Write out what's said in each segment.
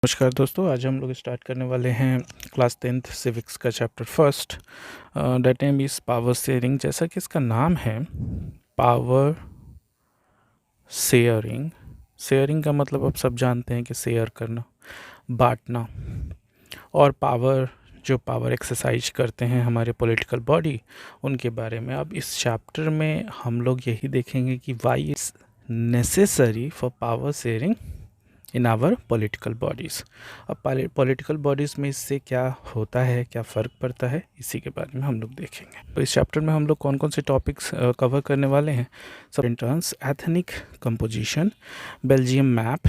नमस्कार दोस्तों, आज हम लोग स्टार्ट करने वाले हैं क्लास 10th सिविक्स का chapter first. That name is power sharing. जैसा कि इसका नाम है पावर शेयरिंग। शेयरिंग का मतलब आप सब जानते हैं कि शेयर करना, बांटना। और पावर, जो पावर एक्सरसाइज करते हैं हमारे पॉलिटिकल बॉडी, उनके बारे में अब इस चैप्टर में हम लोग यही देखेंगे कि why is necessary for power sharing in our political bodies. अब पॉलिटिकल बॉडीज़ में इससे क्या होता है, क्या फ़र्क पड़ता है, इसी के बारे में हम लोग देखेंगे। तो इस चैप्टर में हम लोग कौन कौन से टॉपिक्स कवर करने वाले हैं। सब interns, ethnic composition, Belgium map,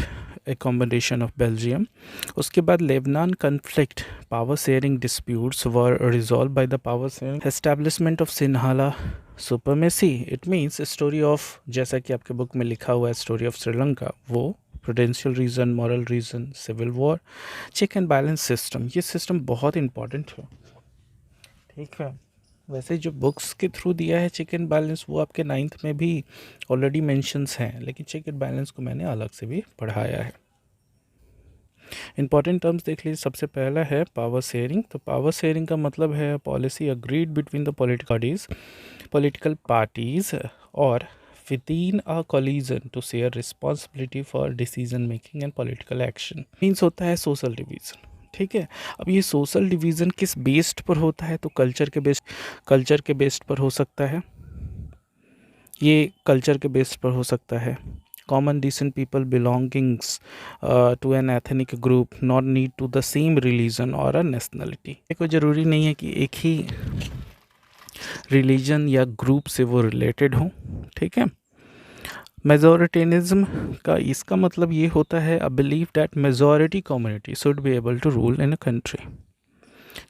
a combination of Belgium. उसके बाद Lebanon conflict, power sharing disputes were resolve by the power sharing, establishment of Sinhala supremacy. It means story of, जैसा कि आपके बुक में लिखा हुआ है स्टोरी ऑफ श्रीलंका, वो prudential reason, moral reason, civil war, check and balance system. ये system बहुत इंपॉर्टेंट है, ठीक है। वैसे जो बुक्स के थ्रू दिया है चेक एंड बैलेंस, वो आपके 9th में भी ऑलरेडी मेंशंस हैं, लेकिन चेक एंड बैलेंस को मैंने अलग से भी पढ़ाया है। इंपॉर्टेंट टर्म्स देख लीजिए। सबसे पहला है पावर शेयरिंग। तो पावर शेयरिंग का मतलब है policy agreed between the political parties और within a coalition to share responsibility for decision making and political action। Means होता है सोशल डिवीज़न, ठीक है। अब ये सोशल डिवीज़न किस बेस्ड पर होता है, तो कल्चर के बेस्ड पर हो सकता है। ये कल्चर के बेस्ड पर हो सकता है। Common descent people belongings to an ethnic group not need to the same religion और अ नेशनलिटी। कोई ज़रूरी नहीं है कि एक ही रिलीजन या ग्रुप से वो रिलेटेड हों, ठीक है। मेजोरिटेनिज्म का इसका मतलब ये होता है a believe that majority community should be able to rule in a country.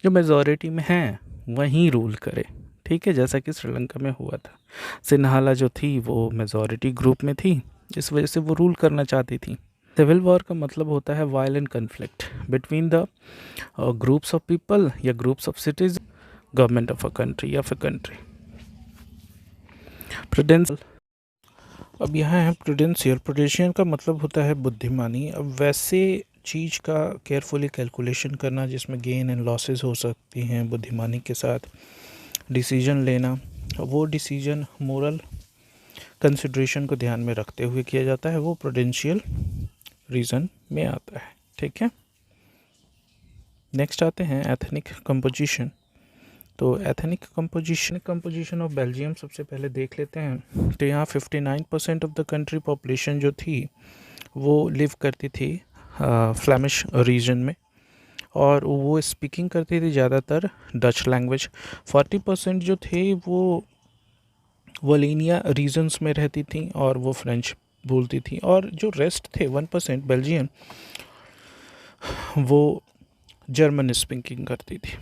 जो मेजॉरिटी में हैं वहीं रूल करे, ठीक है, जैसा कि श्रीलंका में हुआ था। सिन्हाला जो थी वो मेजॉरिटी ग्रुप में थी, इस वजह से वो रूल करना चाहती थी। सिविल वॉर का मतलब होता है violent conflict between the groups of people या groups of cities, government of a country या फिर कंट्री। प्रूडेंशियल, अब यहाँ है प्रूडेंशियल का मतलब होता है बुद्धिमानी। अब वैसे चीज़ का केयरफुली कैलकुलेशन करना जिसमें गेन एंड लॉसेस हो सकती हैं, बुद्धिमानी के साथ डिसीजन लेना, वो डिसीजन मोरल कंसिड्रेशन को ध्यान में रखते हुए किया जाता है, वो प्रूडेंशियल रीज़न में आता है, ठीक है। नेक्स्ट आते हैं एथनिक कंपोजिशन। तो एथनिक कंपोजिशन ऑफ बेल्जियम सबसे पहले देख लेते हैं। तो यहाँ 59% ऑफ द कंट्री पॉपुलेशन जो थी वो लिव करती थी फ्लैमिश रीजन में, और वो स्पीकिंग करती थी ज़्यादातर डच लैंग्वेज। 40% जो थे वो वोलिनिया रीजन्स में रहती थी और वो फ्रेंच बोलती थी, और जो रेस्ट थे 1% बेल्जियन, वो जर्मन स्पीकिंग करती थी।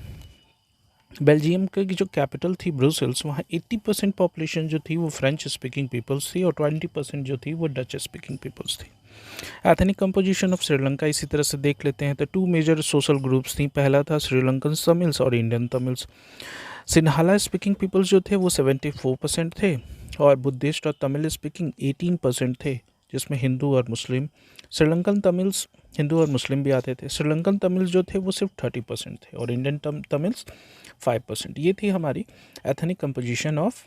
बेल्जियम की जो कैपिटल थी ब्रुसेल्स, वहाँ 80% पॉपुलेशन जो थी वो फ्रेंच स्पीकिंग पीपल्स थी और 20% जो थी वो डच स्पीकिंग पीपल्स थी। एथनिक कंपोजिशन ऑफ श्रीलंका इसी तरह से देख लेते हैं। तो 2 मेजर सोशल ग्रुप्स थी। पहला था श्रीलंकन तमिल्स और Indian Tamils. Sinhala speaking peoples जो थे वो 74% थे, और बुद्धिस्ट और तमिल स्पीकिंग 18% थे, जिसमें हिंदू और मुस्लिम, श्रीलंकन तमिल्स, हिंदू और मुस्लिम भी आते थे। श्रीलंकन तमिल्स जो थे वो सिर्फ 30% थे और इंडियन तमिल्स 5%। ये थी हमारी ethnic composition of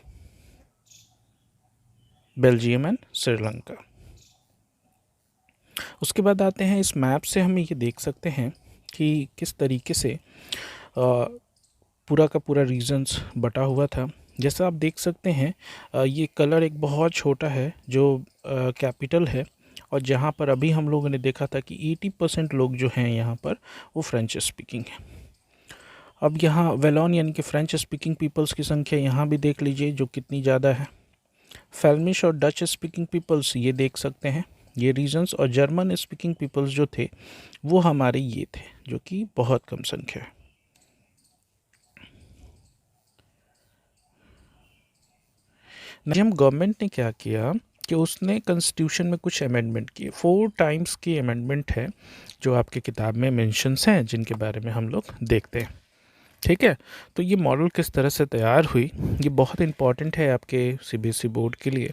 Belgium and Sri Lanka. उसके बाद आते हैं, इस मैप से हम ये देख सकते हैं कि किस तरीके से पूरा का पूरा रीजन्स बटा हुआ था। जैसा आप देख सकते हैं, ये कलर एक बहुत छोटा है जो कैपिटल है, और जहाँ पर अभी हम लोगों ने देखा था कि 80% लोग जो हैं यहाँ पर वो फ्रेंच स्पीकिंग है। अब यहाँ वेलोन यानी कि फ्रेंच स्पीकिंग पीपल्स की संख्या यहाँ भी देख लीजिए जो कितनी ज़्यादा है। फेल्मिश और डच स्पीकिंग पीपल्स ये देख सकते हैं, ये रीजन्स, और जर्मन स्पीकिंग पीपल्स जो थे वो हमारे ये थे, जो कि बहुत कम संख्या है। बेल्जियम गवर्नमेंट ने क्या किया कि उसने कॉन्स्टिट्यूशन में कुछ अमेंडमेंट किए। 4 टाइम्स की अमेंडमेंट है जो आपकी किताब में मेंशंस हैं, जिनके बारे में हम लोग देखते हैं। ठीक है। तो ये मॉडल किस तरह से तैयार हुई, ये बहुत इंपॉर्टेंट है आपके सीबीएसई बोर्ड के लिए।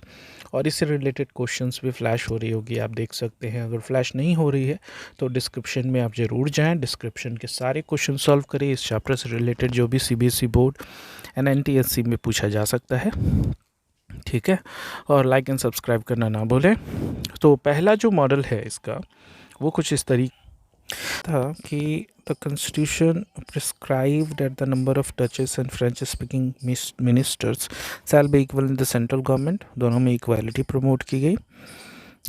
और इससे रिलेटेड क्वेश्चंस भी फ्लैश हो रही होगी, आप देख सकते हैं। अगर फ्लैश नहीं हो रही है तो डिस्क्रिप्शन में आप ज़रूर जाएं, डिस्क्रिप्शन के सारे क्वेश्चन सॉल्व करें इस चैप्टर से रिलेटेड, जो भी सीबीएसई बोर्ड एंड एनटीएससी में पूछा जा सकता है। ठीक है, और लाइक एंड सब्सक्राइब करना ना भूलें। तो पहला जो मॉडल है इसका वो कुछ इस तरीके था कि the constitution prescribed that the number of duchess and French speaking ministers shall be equal in the central government. दोनों में इक्वालिटी प्रमोट की गई,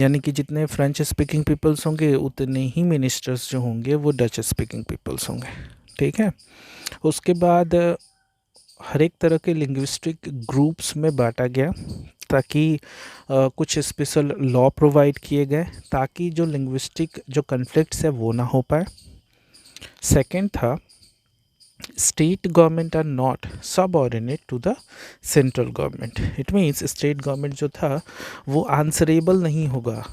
यानी कि जितने फ्रेंच स्पीकिंग पीपल्स होंगे उतने ही मिनिस्टर्स जो होंगे वो डच स्पीकिंग पीपल्स होंगे। ठीक है, उसके बाद हर एक तरह के लिंग्विस्टिक ग्रुप्स में बांटा गया, ताकि कुछ स्पेशल लॉ प्रोवाइड किए गए ताकि जो लिंग्विस्टिक जो कन्फ्लिक्ट्स है वो ना हो पाए। सेकंड था, state government are not subordinate to the central government. It means state government जो था वो आंसरेबल नहीं होगा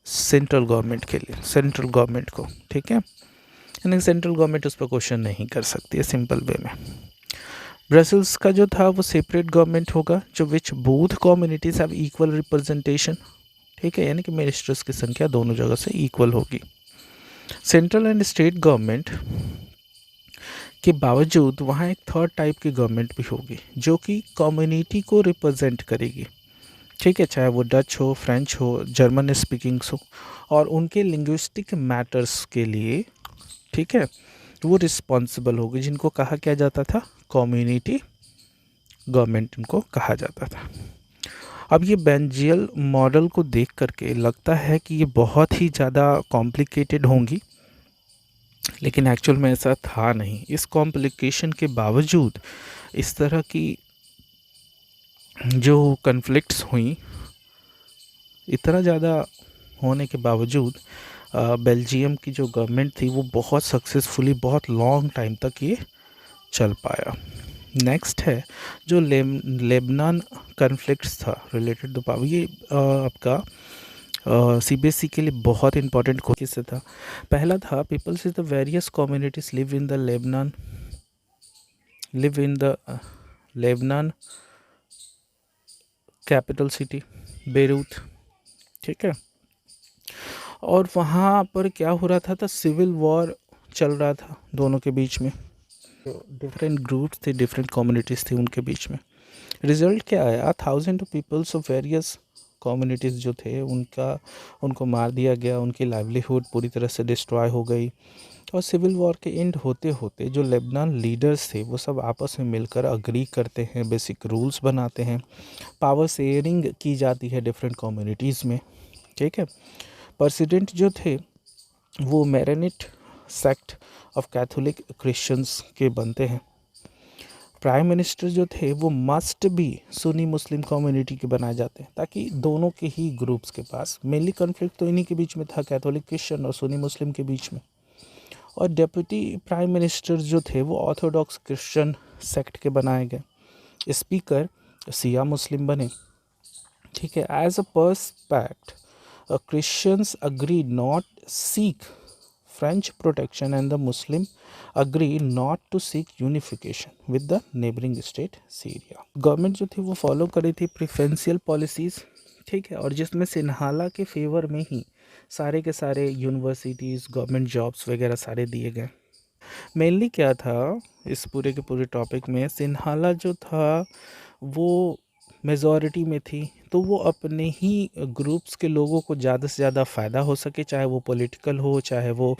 सेंट्रल गवर्नमेंट के लिए, सेंट्रल गवर्नमेंट को। ठीक है, यानी सेंट्रल गवर्नमेंट उस पर क्वेश्चन नहीं कर सकती है सिंपल वे में। ब्रसल्स का जो था वो सेपरेट गवर्नमेंट होगा जो which both communities have equal representation. ठीक है, यानी कि मिनिस्टर्स की संख्या दोनों जगह से इक्वल होगी। सेंट्रल एंड स्टेट गवर्नमेंट के बावजूद वहाँ एक थर्ड टाइप की गवर्नमेंट भी होगी जो कि कम्युनिटी को रिप्रेजेंट करेगी। ठीक है, चाहे वो डच हो, फ्रेंच हो, जर्मन स्पीकिंग्स हो, और उनके लिंग्विस्टिक मैटर्स के लिए, ठीक है, वो रिस्पॉन्सिबल होगी, जिनको कहा क्या जाता था, कम्युनिटी गवर्नमेंट उनको कहा जाता था। अब ये बेंजियल मॉडल को देख करके लगता है कि ये बहुत ही ज़्यादा कॉम्प्लिकेटेड होंगी, लेकिन एक्चुअल में ऐसा था नहीं। इस कॉम्प्लिकेशन के बावजूद इस तरह की जो कन्फ्लिक्ट्स हुई, इतना ज़्यादा होने के बावजूद बेल्जियम की जो गवर्नमेंट थी वो बहुत सक्सेसफुली बहुत लॉन्ग टाइम तक ये चल पाया। नेक्स्ट है जो लेबनान कन्फ्लिक्ट्स था रिलेटेड टू पावर, ये आपका सीबीएसई के लिए बहुत इंपॉर्टेंट क्वेश्चन था। पहला था, peoples is the various communities live in the Lebanon capital city Beirut. ठीक है, और वहाँ पर क्या हो रहा था, सिविल वॉर चल रहा था दोनों के बीच में। डिफरेंट ग्रुप्स थे, डिफरेंट कम्युनिटीज़ थी उनके बीच में। रिजल्ट क्या आया, 1000 पीपल्स ऑफ वेरियस कम्युनिटीज़ जो थे उनको मार दिया गया, उनकी लाइवलीहुड पूरी तरह से डिस्ट्रॉय हो गई। और सिविल वॉर के एंड होते होते जो लेबनान लीडर्स थे वो सब आपस में मिलकर अग्री करते हैं, बेसिक रूल्स बनाते हैं, पावर शेयरिंग की जाती है डिफरेंट कम्युनिटीज़ में। ठीक है, प्रेसिडेंट जो थे वो मैरोनिट सेक्ट ऑफ कैथोलिक क्रिश्चियंस के बनते हैं। प्राइम मिनिस्टर जो थे वो मस्ट भी सुन्नी मुस्लिम कम्युनिटी के बनाए जाते हैं, ताकि दोनों के ही ग्रुप्स के पास, मेनली कॉन्फ्लिक्ट तो इन्हीं के बीच में था, कैथोलिक क्रिश्चियन और सुन्नी मुस्लिम के बीच में। और डेप्यूटी प्राइम मिनिस्टर जो थे वो ऑर्थोडॉक्स क्रिश्चियन सेक्ट के बनाए गए। स्पीकर सिया मुस्लिम बने। ठीक है, as a perspect Christians agree not seek French protection and the Muslim agree not to seek unification with the neighboring state Syria. Government जो थी वो फॉलो करी थी प्रिफरेंशियल पॉलिसीज़। ठीक है, और जिसमें सिन्हाला के फेवर में ही सारे के सारे यूनिवर्सिटीज़, गवर्नमेंट जॉब्स वगैरह सारे दिए गए। मेनली क्या था इस पूरे के पूरे टॉपिक में, सिन्हाला जो था वो मेजॉरिटी में थी, तो वो अपने ही ग्रुप्स के लोगों को ज़्यादा से ज़्यादा फ़ायदा हो सके, चाहे वो पॉलिटिकल हो, चाहे वो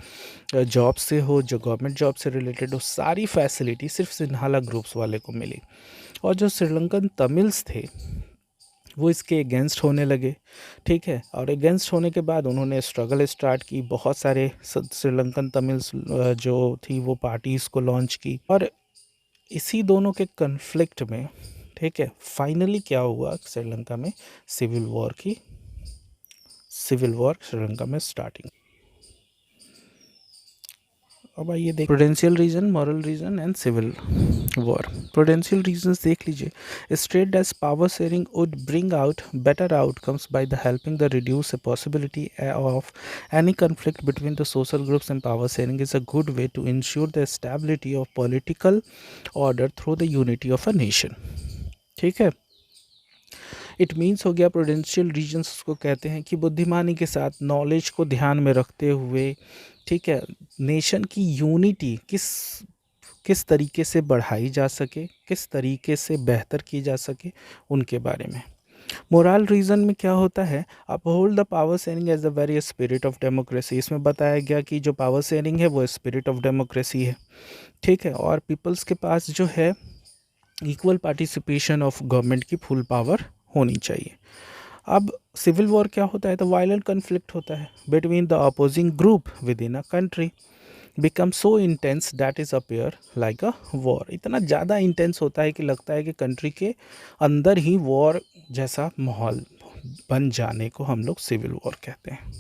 जॉब से हो, जो गवर्नमेंट जॉब से रिलेटेड हो, सारी फैसिलिटी सिर्फ सिन्हाला ग्रुप्स वाले को मिली। और जो श्रीलंकन तमिल्स थे वो इसके अगेंस्ट होने लगे। ठीक है, और अगेंस्ट होने के बाद उन्होंने स्ट्रगल स्टार्ट की, बहुत सारे श्रीलंकन तमिल्स जो थी वो पार्टीज़ को लॉन्च की। और इसी दोनों के कन्फ्लिक्ट में, ठीक है, फाइनली क्या हुआ, श्रीलंका में सिविल वॉर श्रीलंका में स्टार्टिंग। अब आइए देख prudential reason, moral reason and civil war. Prudential reasons देख लीजिए, state as power sharing would bring out better outcomes by the helping the reduce the possibility of any conflict between the social groups, and power sharing is a good way to ensure the stability of political order through the unity of a nation। ठीक है, it means हो गया prudential regions उसको कहते हैं कि बुद्धिमानी के साथ नॉलेज को ध्यान में रखते हुए, ठीक है, नेशन की यूनिटी किस तरीके से बढ़ाई जा सके, किस तरीके से बेहतर की जा सके, उनके बारे में। मोरल रीज़न में क्या होता है, uphold the power sharing as the very spirit of democracy. इसमें बताया गया कि जो पावर शेयरिंग है वो स्पिरिट ऑफ डेमोक्रेसी है, ठीक है, और पीपल्स के पास जो है इक्वल पार्टिसिपेशन ऑफ गवर्नमेंट की फुल पावर होनी चाहिए। अब सिविल वॉर क्या होता है, तो वायलेंट कन्फ्लिक्ट होता है between the opposing group with in a country become so intense that is appear like a war. इतना ज़्यादा इंटेंस होता है कि लगता है कि कंट्री के अंदर ही वॉर जैसा माहौल बन जाने को हम लोग सिविल वॉर कहते हैं।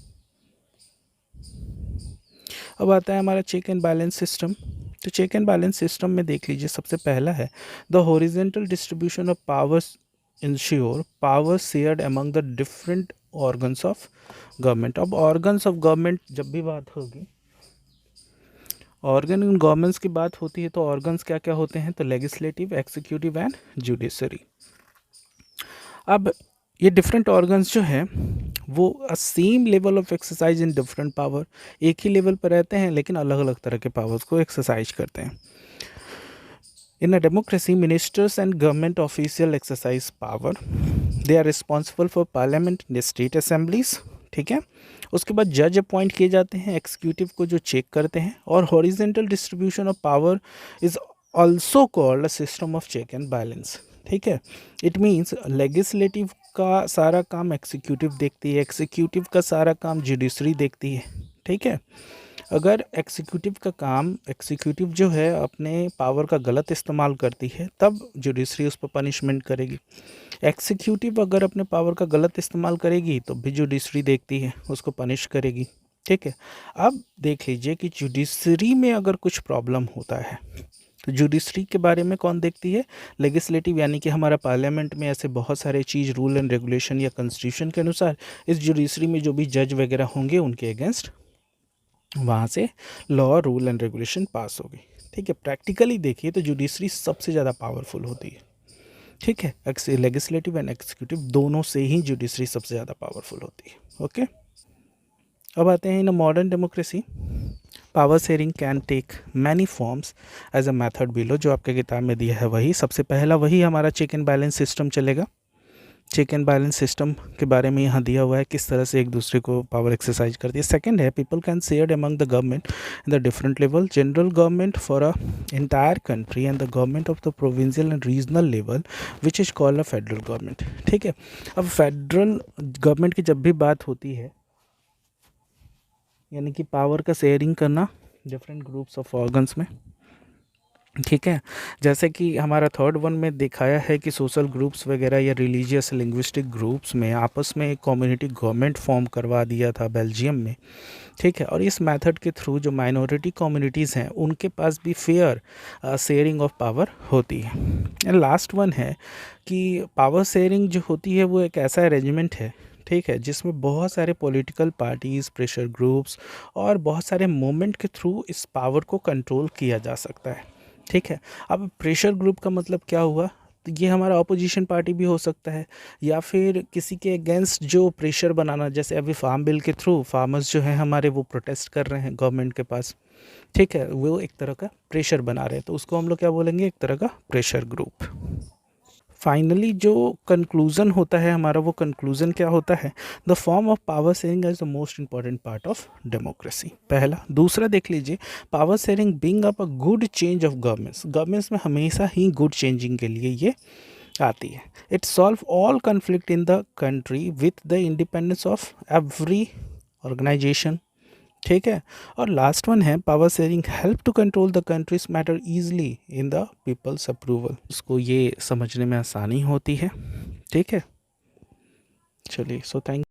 अब आता है हमारा चेक एंड बैलेंस सिस्टम। तो चेक एंड बैलेंस सिस्टम में देख लीजिए, सबसे पहला है the horizontal distribution of powers ensure power shared among the different organs of government. अब ऑर्गन्स ऑफ गवर्नमेंट जब भी बात होगी, ऑर्गन इन गवर्नमेंट्स की बात होती है, तो ऑर्गन्स क्या क्या होते हैं, तो लेजिस्लेटिव, एक्सिक्यूटिव एंड जुडिशरी। अब ये डिफरेंट ऑर्गन्स जो हैं वो same level of exercise in different power, एक ही लेवल पर रहते हैं लेकिन अलग अलग तरह के पावर्स को एक्सरसाइज करते हैं। In a democracy ministers and government official exercise power, they are responsible for parliament and state assemblies, ठीक है। उसके बाद जज अपॉइंट किए जाते हैं एक्सिक्यूटिव को जो चेक करते हैं, और horizontal distribution of power is also called a system of check and balance, ठीक है। इट मीन्स लेजिस्लेटिव का सारा काम एक्सिक्यूटिव देखती है, एक्सिक्यूटिव का सारा काम जुडिशरी देखती है, ठीक है। अगर एक्सिक्यूटिव जो है अपने पावर का गलत इस्तेमाल करती है तब जुडिशरी उस पर पनिशमेंट करेगी। एक्सिक्यूटिव अगर अपने पावर का गलत इस्तेमाल करेगी तो भी जुडिशरी देखती है, उसको पनिश करेगी, ठीक है। अब देख लीजिए कि जुडिशरी में अगर कुछ प्रॉब्लम होता है तो जुडिशरी के बारे में कौन देखती है, लेजिस्लेटिव, यानी कि हमारा पार्लियामेंट में ऐसे बहुत सारे चीज़ रूल एंड रेगुलेशन या कॉन्स्टिट्यूशन के अनुसार इस जुडिशरी में जो भी जज वगैरह होंगे उनके अगेंस्ट वहाँ से लॉ, रूल एंड रेगुलेशन पास होगी, ठीक है। प्रैक्टिकली देखिए तो जुडिशरी सबसे ज़्यादा पावरफुल होती है, ठीक है। लेजिस्लेटिव एंड एक्सिक्यूटिव दोनों से ही जुडिशरी सबसे ज़्यादा पावरफुल होती है, ओके। अब आते हैं in a modern democracy, power sharing can take many forms as a method below. जो आपके किताब में दिया है वही सबसे पहला वही हमारा चेक एंड बैलेंस सिस्टम चलेगा। चेक एंड बैलेंस सिस्टम के बारे में यहाँ दिया हुआ है किस तरह से एक दूसरे को पावर एक्सरसाइज करती है। सेकंड है people can share among the government in the different level, general government for a entire country and the government of the provincial and regional level which is called a federal government, ठीक है। अब federal government की जब भी बात होती है, यानी कि पावर का शेयरिंग करना डिफरेंट ग्रुप्स ऑफ ऑर्गन्स में, ठीक है। जैसे कि हमारा थर्ड वन में दिखाया है कि सोशल ग्रुप्स वगैरह या रिलीजियस लिंग्विस्टिक ग्रुप्स में आपस में एक कम्युनिटी गवर्नमेंट फॉर्म करवा दिया था बेल्जियम में, ठीक है। और इस मेथड के थ्रू जो माइनॉरिटी कम्युनिटीज़ हैं उनके पास भी फेयर शेयरिंग ऑफ पावर होती है। एंड लास्ट वन है कि पावर शेयरिंग जो होती है वो एक ऐसा अरेंजमेंट है, ठीक है, जिसमें बहुत सारे पॉलिटिकल पार्टीज़, प्रेशर ग्रुप्स और बहुत सारे मूवमेंट के थ्रू इस पावर को कंट्रोल किया जा सकता है, ठीक है। अब प्रेशर ग्रुप का मतलब क्या हुआ, तो ये हमारा अपोजिशन पार्टी भी हो सकता है या फिर किसी के अगेंस्ट जो प्रेशर बनाना, जैसे अभी फार्म बिल के थ्रू फार्मर्स जो हैं हमारे वो प्रोटेस्ट कर रहे हैं गवर्नमेंट के पास, ठीक है, वो एक तरह का प्रेशर बना रहे हैं, तो उसको हम लोग क्या बोलेंगे, एक तरह का प्रेशर ग्रुप। फाइनली जो कंक्लूज़न होता है हमारा, वो कंक्लूज़न क्या होता है, the form of power sharing is the most important part of democracy, पहला। दूसरा देख लीजिए, power sharing being up a good change of governments में हमेशा ही गुड चेंजिंग के लिए ये आती है। It solve all conflict in the country with the independence of every organisation, ठीक है। और लास्ट वन है power sharing help to control the countries matter easily in the peoples approval. उसको ये समझने में आसानी होती है, ठीक है। चलिए, सो थैंक